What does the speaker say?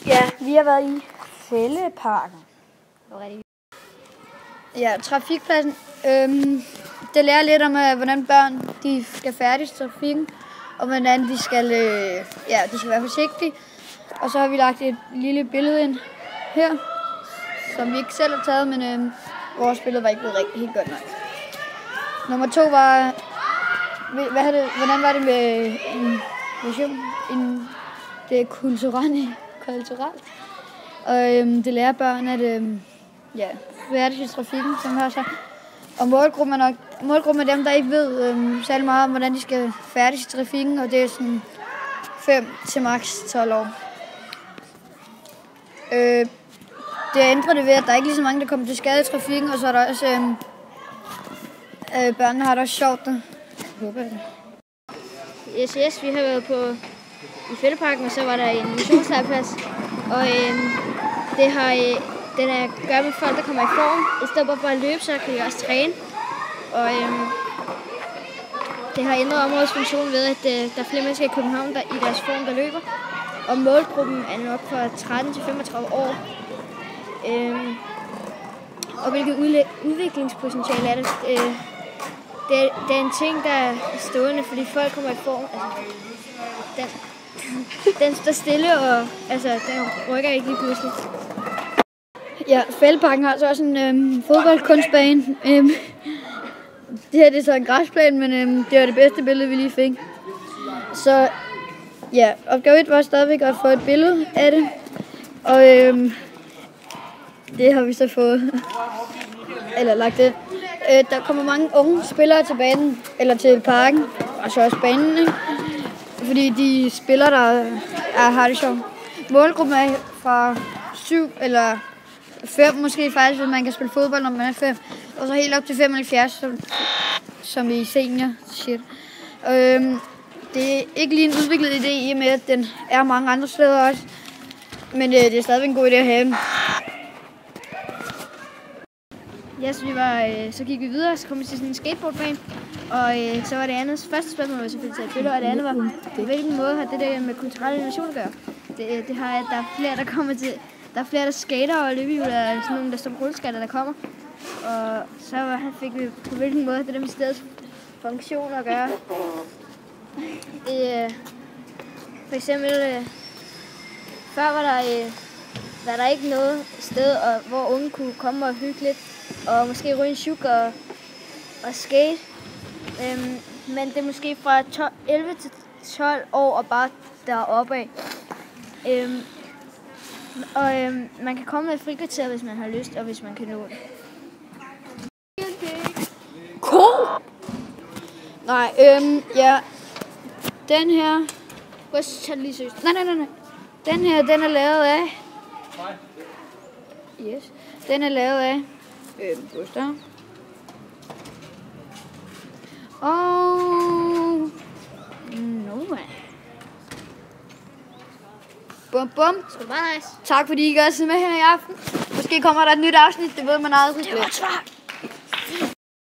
Ja, vi har været i Fælleparken. Ja, trafikpladsen. Det lærer lidt om, hvordan børn de skal færdes i trafikken, og hvordan de skal være forsigtige. Og så har vi lagt et lille billede ind her, som vi ikke selv har taget, men vores billede var ikke blevet helt godt nok. Nummer 2 var, hvordan var det med en vision? Det er kulturelt. Og det lærer børn at færdes i trafikken, som har sagt. Og målgruppen er dem, der ikke ved særlig meget om, hvordan de skal færdes i trafikken, og det er sådan 5 til maks 12 år. Det ændrer det ved, at der er ikke lige så mange, der kommer til skade i trafikken, og så er der også børnene har det også sjovt. Yes, vi har været i Fælleparken, og så var der en motionslegeplads, og den gør med folk, der kommer i form. I stedet for bare at løbe, så kan de også træne. Og det har ændret områdets funktion ved, at der er flere mennesker i København, der i deres form, der løber. Og målgruppen er nok fra 13 til 35 år. Og hvilket udviklingspotentiale er det? Det er en ting, der er stående, fordi folk kommer i form. Altså, den står stille, og den rykker ikke lige pludselig. Ja, Fælleparken har så også en fodboldkunstbane. Det her det er så en græsplæne, men det var det bedste billede, vi lige fik. Så ja, opgave 1 var stadigvæk at få et billede af det. Og det har vi så fået, eller lagt det. Der kommer mange unge spillere til banen, eller til parken, og så også banen, ikke? Fordi de spiller, der har det sjovt. Målgruppen er fra 7 eller 5 måske faktisk, hvis man kan spille fodbold, når man er 5. Og så helt op til 75, som i senior shit. Det er ikke lige en udviklet idé, i med at den er mange andre steder også. Men det er stadigvæk en god idé at have. Ja, så gik vi videre, og så kom vi til sådan en skateboardbane. Og så var det andet. Første spørgsmål var selvfølgelig til et billede, og det andet var, på hvilken måde har det der med kulturel innovation at gøre? Det har, at der er flere, der kommer til. Der er flere, der skater og løbehjul, og sådan nogle, der står på rulleskatter, der kommer. Og så fik vi på hvilken måde det der med stedets funktion at gøre. For eksempel, før var der ikke noget sted, hvor unge kunne komme og hygge lidt, og måske ryge en chuk og skate. Men det er måske fra 11 til 12 år og bare deroppe af. Man kan komme med et frikvarter, hvis man har lyst, og hvis man kan nå det. Cool! Nej, ja. Den her. Prøv at tage det lige seriøst. Nej. Den her, den er lavet af. Yes. Den er lavet af. Gustav. Og Nova. Bum. Skal du bare nice. Tak fordi I gør med her i aften. Måske kommer der et nyt afsnit, det ved man aldrig. Det var svært.